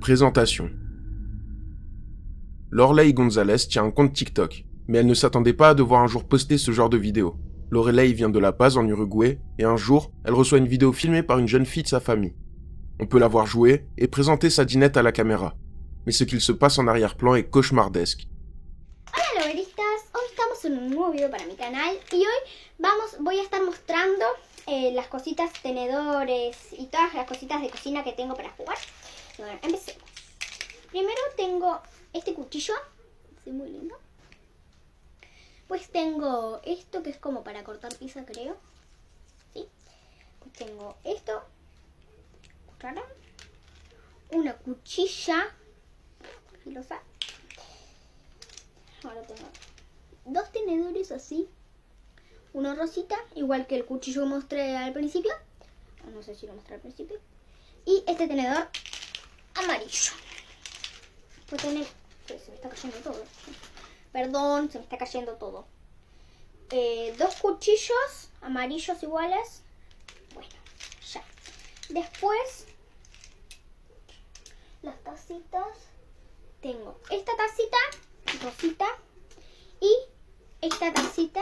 Présentation. Lorelei Gonzalez tient un compte TikTok, mais elle ne s'attendait pas à devoir un jour poster ce genre de vidéo. Lorelei vient de La Paz en Uruguay, et un jour, elle reçoit une vidéo filmée par une jeune fille de sa famille. On peut la voir jouer et présenter sa dinette à la caméra. Mais ce qu'il se passe en arrière-plan est cauchemardesque. Hola loberistas, hoy estamos en un nuevo video para mi canal y hoy voy a estar mostrando las cositas, tenedores y todas las cositas de cocina que tengo para jugar. Y bueno, empecemos. Primero tengo este cuchillo, es muy lindo. Pues tengo esto que es como para cortar pizza, creo. ¿Sí? Pues tengo esto, cuchara, una cuchilla filosa. Ahora tengo dos tenedores así, uno rosita, igual que el cuchillo que mostré al principio, no sé si lo mostré al principio, y este tenedor amarillo. Pues tener, se me está cayendo todo, perdón, se me está cayendo todo. Dos cuchillos amarillos iguales, bueno, ya. Después, las tacitas, tengo esta tacita rosita y esta tacita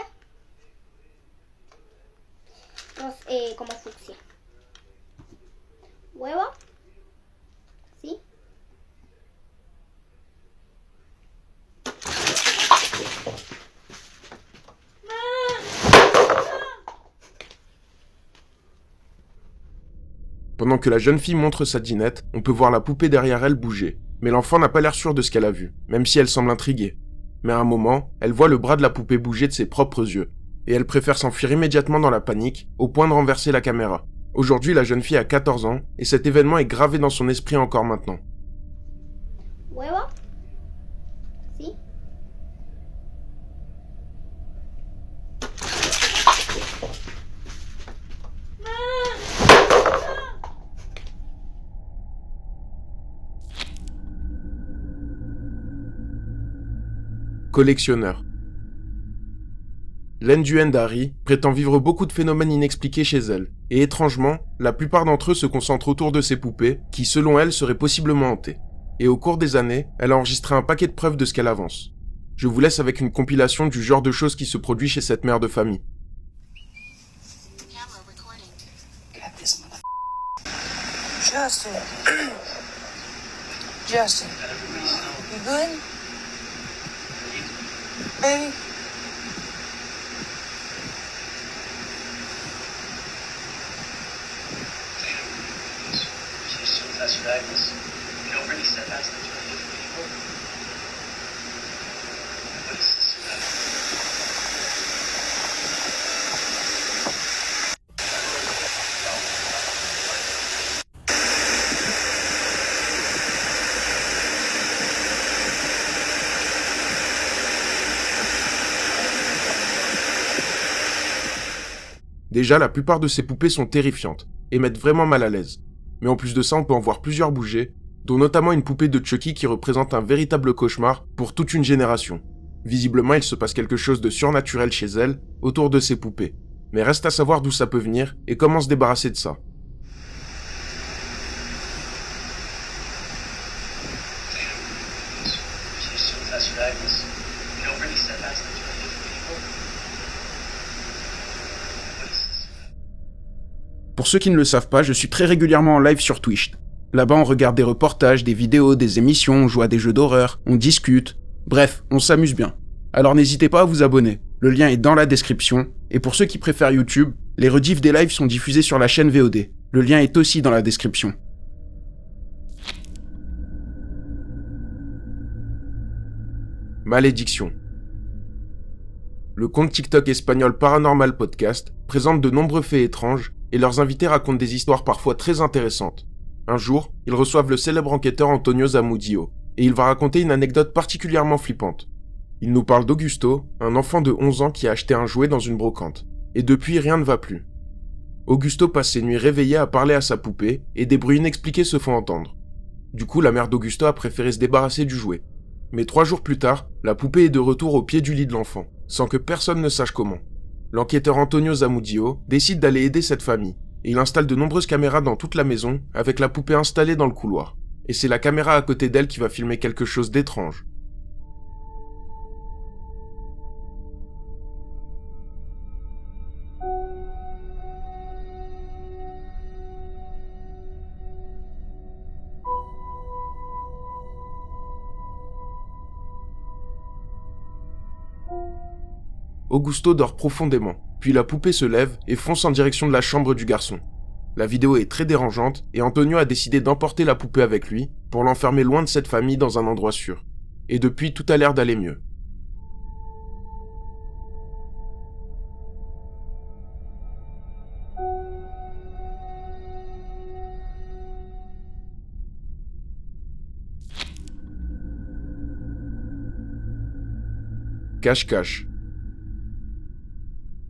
como fucsia. Huevo, ¿sí? Pendant que la jeune fille montre sa dinette, on peut voir la poupée derrière elle bouger. Mais l'enfant n'a pas l'air sûr de ce qu'elle a vu, même si elle semble intriguée. Mais à un moment, elle voit le bras de la poupée bouger de ses propres yeux. Et elle préfère s'enfuir immédiatement dans la panique, au point de renverser la caméra. Aujourd'hui, la jeune fille a 14 ans, et cet événement est gravé dans son esprit encore maintenant. Huevo, ¿sí? Collectionneur. Len Duendari prétend vivre beaucoup de phénomènes inexpliqués chez elle, et étrangement, la plupart d'entre eux se concentrent autour de ses poupées, qui selon elle seraient possiblement hantées. Et au cours des années, elle a enregistré un paquet de preuves de ce qu'elle avance. Je vous laisse avec une compilation du genre de choses qui se produit chez cette mère de famille. Justin. Justin. You good? Baby? That's your Agnes. You don't really step out to the people. What is this about? Déjà, la plupart de ces poupées sont terrifiantes, et mettent vraiment mal à l'aise. Mais en plus de ça, on peut en voir plusieurs bouger, dont notamment une poupée de Chucky qui représente un véritable cauchemar pour toute une génération. Visiblement, il se passe quelque chose de surnaturel chez elle, autour de ces poupées. Mais reste à savoir d'où ça peut venir et comment se débarrasser de ça. That's your Agnes. You don't really step out to the people. What is this about? Pour ceux qui ne le savent pas, je suis très régulièrement en live sur Twitch. Là-bas, on regarde des reportages, des vidéos, des émissions, on joue à des jeux d'horreur, on discute. Bref, on s'amuse bien. Alors n'hésitez pas à vous abonner. Le lien est dans la description. Et pour ceux qui préfèrent YouTube, les rediffs des lives sont diffusés sur la chaîne VOD. Le lien est aussi dans la description. Malédiction. Le compte TikTok espagnol Paranormal Podcast présente de nombreux faits étranges et leurs invités racontent des histoires parfois très intéressantes. Un jour, ils reçoivent le célèbre enquêteur Antonio Zamudio, et il va raconter une anecdote particulièrement flippante. Il nous parle d'Augusto, un enfant de 11 ans qui a acheté un jouet dans une brocante, et depuis rien ne va plus. Augusto passe ses nuits réveillé à parler à sa poupée, et des bruits inexpliqués se font entendre. Du coup, la mère d'Augusto a préféré se débarrasser du jouet. Mais 3 jours plus tard, la poupée est de retour au pied du lit de l'enfant, sans que personne ne sache comment. L'enquêteur Antonio Zamudio décide d'aller aider cette famille, et il installe de nombreuses caméras dans toute la maison, avec la poupée installée dans le couloir. et c'est la caméra à côté d'elle qui va filmer quelque chose d'étrange. Augusto dort profondément, puis la poupée se lève et fonce en direction de la chambre du garçon. La vidéo est très dérangeante et Antonio a décidé d'emporter la poupée avec lui pour l'enfermer loin de cette famille dans un endroit sûr. Et depuis, tout a l'air d'aller mieux. Cache-cache.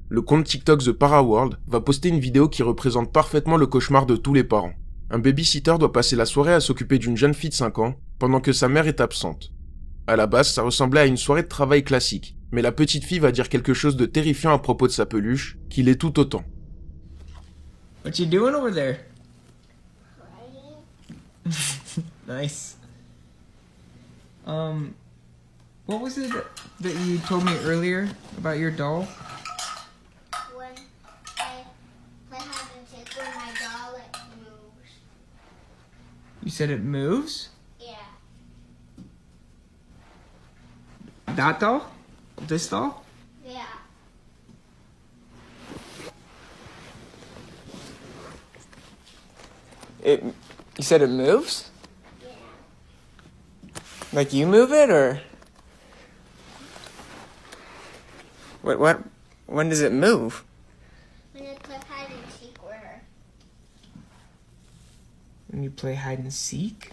Le compte TikTok The Paraworld va poster une vidéo qui représente parfaitement le cauchemar de tous les parents. Un babysitter doit passer la soirée à s'occuper d'une jeune fille de 5 ans pendant que sa mère est absente. À la base, ça ressemblait à une soirée de travail classique, mais la petite fille va dire quelque chose de terrifiant à propos de sa peluche, qui l'est tout autant. What you doing over there? Nice. What was it that you told me earlier about your doll? When I play hide and seek with my doll, it moves. You said it moves? Yeah. That doll? This doll? Yeah. You said it moves? Yeah. Like you move it or? When does it move? When I play hide and seek with her. When you play hide and seek?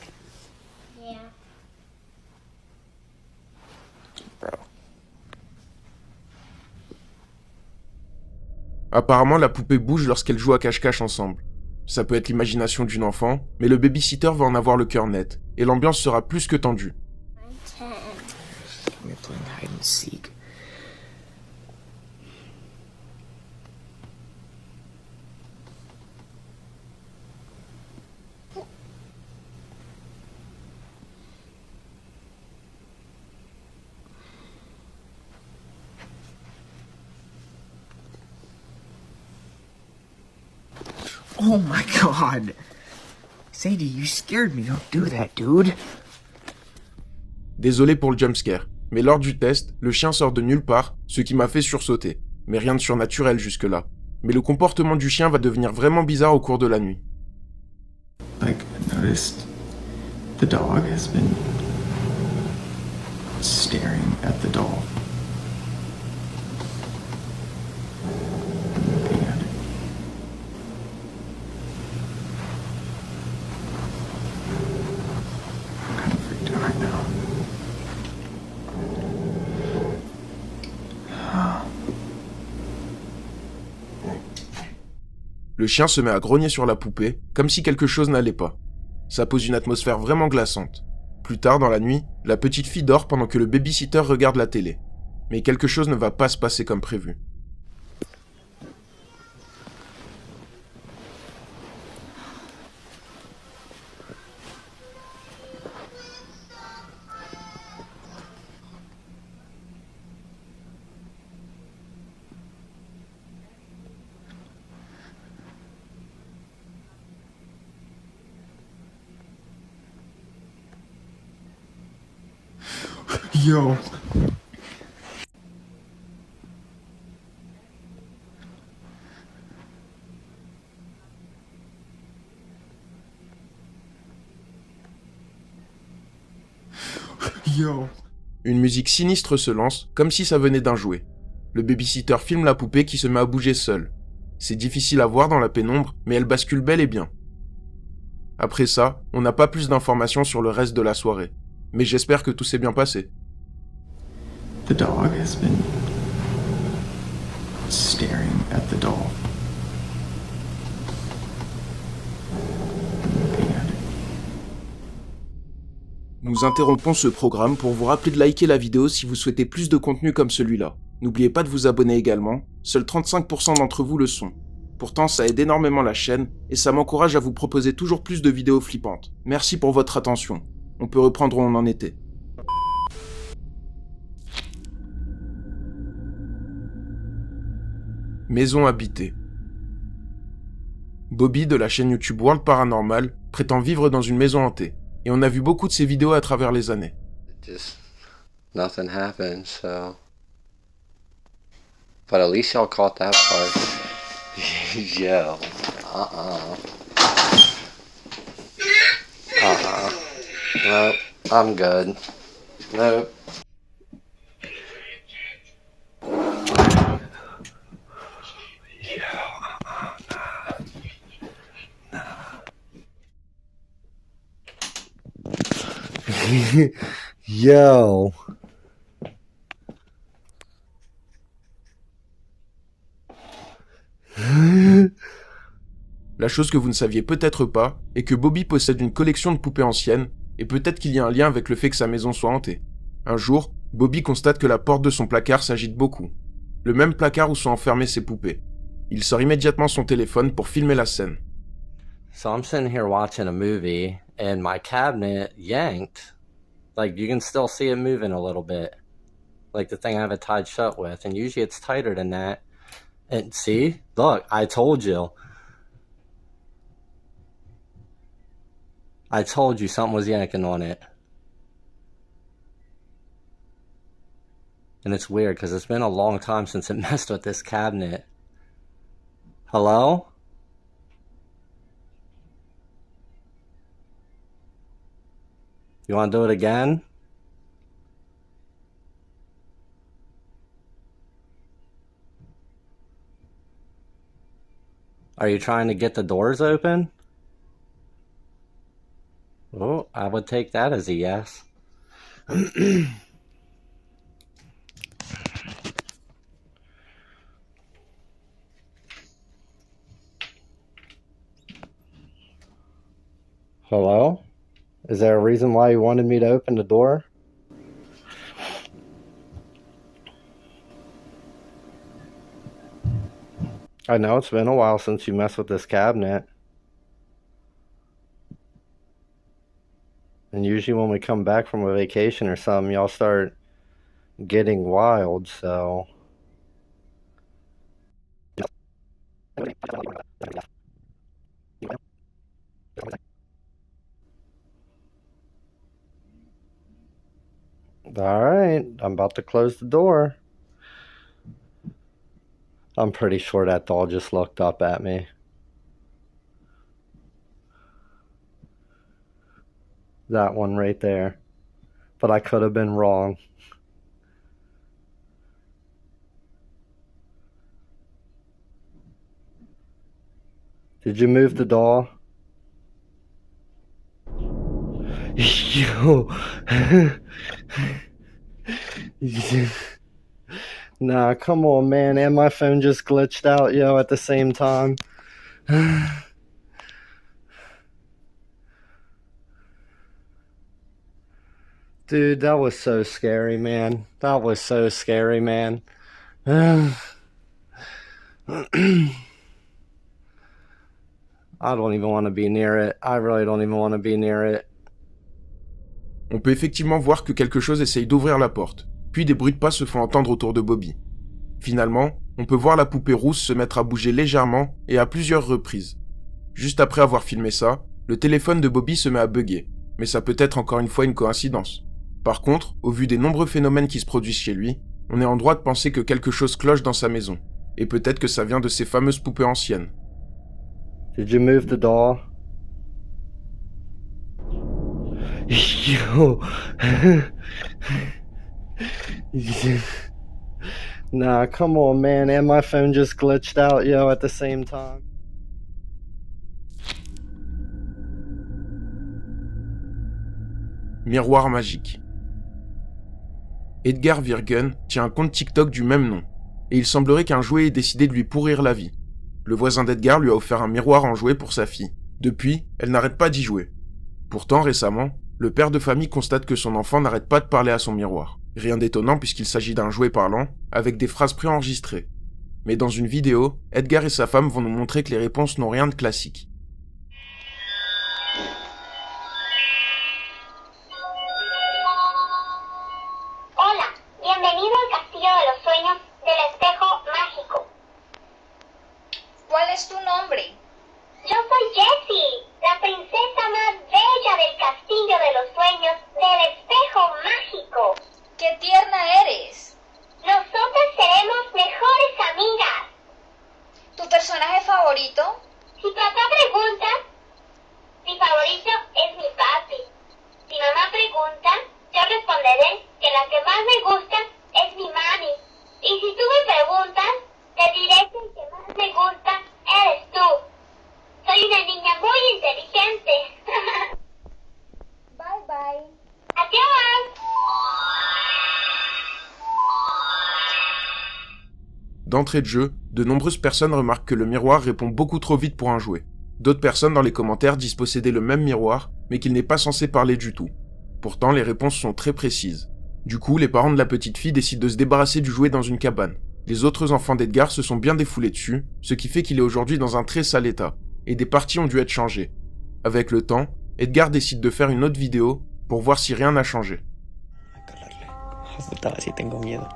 Yeah. Bro. Apparemment, la poupée bouge lorsqu'elle joue à cache-cache ensemble. Ça peut être l'imagination d'une enfant, mais le babysitter va en avoir le cœur net, et l'ambiance sera plus que tendue. We're playing hide and seek. Oh my god! Sadie, you scared me. Don't do that, dude. Désolé pour le jumpscare, mais lors du test, le chien sort de nulle part, ce qui m'a fait sursauter. Mais rien de surnaturel jusque-là. Mais le comportement du chien va devenir vraiment bizarre au cours de la nuit. Like, I noticed the dog has been staring at the doll. Looking at it. I'm kind of freaked out right now. Le chien se met à grogner sur la poupée, comme si quelque chose n'allait pas. Ça pose une atmosphère vraiment glaçante. Plus tard dans la nuit, la petite fille dort pendant que le babysitter regarde la télé. Mais quelque chose ne va pas se passer comme prévu. Yo. Yo. Une musique sinistre se lance, comme si ça venait d'un jouet. Le babysitter filme la poupée qui se met à bouger seule. C'est difficile à voir dans la pénombre, mais elle bascule bel et bien. Après ça, on n'a pas plus d'informations sur le reste de la soirée. Mais j'espère que tout s'est bien passé. The dog has been staring at the doll. Looking at it. Nous interrompons ce programme pour vous rappeler de liker la vidéo si vous souhaitez plus de contenu comme celui-là. N'oubliez pas de vous abonner également, seuls 35% d'entre vous le sont. Pourtant, ça aide énormément la chaîne et ça m'encourage à vous proposer toujours plus de vidéos flippantes. Merci pour votre attention. On peut reprendre où on en était. Maison habitée. Bobby de la chaîne YouTube World Paranormal prétend vivre dans une maison hantée, et on a vu beaucoup de ses vidéos à travers les années. Just nothing happened, so. But at least y'all caught that part. Yo. Nope, I'm good. Nope. Yo. La chose que vous ne saviez peut-être pas est que Bobby possède une collection de poupées anciennes, et peut-être qu'il y a un lien avec le fait que sa maison soit hantée. Un jour, Bobby constate que la porte de son placard s'agite beaucoup. Le même placard où sont enfermées ses poupées. Il sort immédiatement son téléphone pour filmer la scène. So I'm sitting here watching a movie, and my cabinet yanked. Like, you can still see it moving a little bit. Like the thing I have it tied shut with, and usually it's tighter than that. And see? Look, I told you. I told you something was yanking on it. And it's weird, because it's been a long time since it messed with this cabinet. Hello? You want to do it again? Are you trying to get the doors open? Oh, I would take that as a yes. Hello? Is there a reason why you wanted me to open the door? I know it's been a while since you messed with this cabinet. And usually when we come back from a vacation or something, y'all start getting wild, so... Alright, I'm about to close the door. I'm pretty sure that doll just looked up at me. That one right there. But I could have been wrong. Did you move the doll? Yo. Nah, come on, man. And my phone just glitched out, yo, at the same time. Dude, that was so scary, man. That was so scary, man. I don't even want to be near it. I really don't even want to be near it. On peut effectivement voir que quelque chose essaye d'ouvrir la porte, puis des bruits de pas se font entendre autour de Bobby. Finalement, on peut voir la poupée rousse se mettre à bouger légèrement et à plusieurs reprises. Juste après avoir filmé ça, le téléphone de Bobby se met à bugger, mais ça peut être encore une fois une coïncidence. Par contre, au vu des nombreux phénomènes qui se produisent chez lui, on est en droit de penser que quelque chose cloche dans sa maison, et peut-être que ça vient de ces fameuses poupées anciennes. Did you move the doll? Yo. Nah, come on, man. And my phone just glitched out, yo, at the same time. Miroir magique. Edgar Virgen tient un compte TikTok du même nom, et il semblerait qu'un jouet ait décidé de lui pourrir la vie. Le voisin d'Edgar lui a offert un miroir en jouet pour sa fille. Depuis, elle n'arrête pas d'y jouer. Pourtant, récemment, le père de famille constate que son enfant n'arrête pas de parler à son miroir. Rien d'étonnant puisqu'il s'agit d'un jouet parlant, avec des phrases préenregistrées. Mais dans une vidéo, Edgar et sa femme vont nous montrer que les réponses n'ont rien de classique. Hola, bienvenido al Castillo de los Sueños del Espejo Mágico. ¿Cuál es tu nombre? Yo soy Jessie, la princesa más bella del Castillo de los Sueños del Espejo Mágico. ¡Qué tierna eres! Nosotras seremos mejores amigas. ¿Tu personaje favorito? Si papá pregunta, mi favorito es mi papi. Si mamá pregunta, yo responderé que la que más me gusta es mi mami. Y si tú me preguntas, te diré que el que más me gusta eres tú. Soy una niña muy inteligente. Bye bye. Adiós. D'entrée de jeu, de nombreuses personnes remarquent que le miroir répond beaucoup trop vite pour un jouet. D'autres personnes dans les commentaires disent posséder le même miroir, mais qu'il n'est pas censé parler du tout. Pourtant, les réponses sont très précises. Du coup, les parents de la petite fille décident de se débarrasser du jouet dans une cabane. Les autres enfants d'Edgar se sont bien défoulés dessus, ce qui fait qu'il est aujourd'hui dans un très sale état, et des parties ont dû être changées. Avec le temps, Edgar décide de faire une autre vidéo pour voir si rien n'a changé. Puta, sí tengo miedo.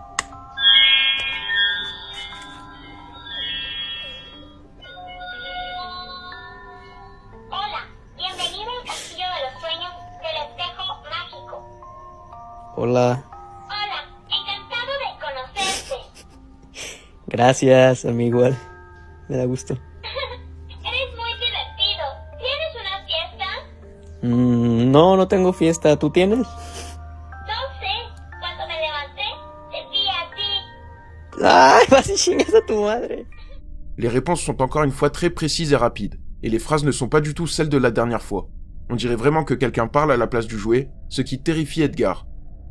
Hola, bienvenido al Castillo de los Sueños del Espejo Mágico. Hola. Hola, encantado de conocerte. Gracias, a mí igual. Me da gusto. Eres muy divertido. ¿Tienes una fiesta? No, no tengo fiesta. ¿Tú tienes? No sé. Cuando me levanté, te vi a ti. ¡Ay, vas y chingas a tu madre! Les réponses sont encore une fois très précises et rapides, et les phrases ne sont pas du tout celles de la dernière fois. On dirait vraiment que quelqu'un parle à la place du jouet, ce qui terrifie Edgar.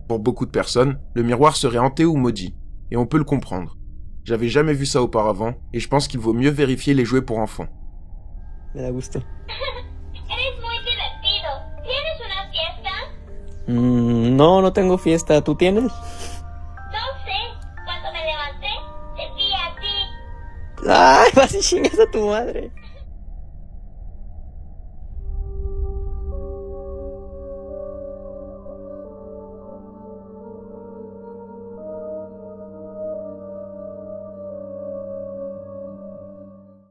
Pour beaucoup de personnes, le miroir serait hanté ou maudit, et on peut le comprendre. J'avais jamais vu ça auparavant, et je pense qu'il vaut mieux vérifier les jouets pour enfants. Me da gusto. Eres muy divertido. ¿Tienes una fiesta? No, no tengo fiesta. ¿Tú tienes? No sé. Cuando me levanté, te vi a ti. ¡Ay, vas y chingas a tu madre!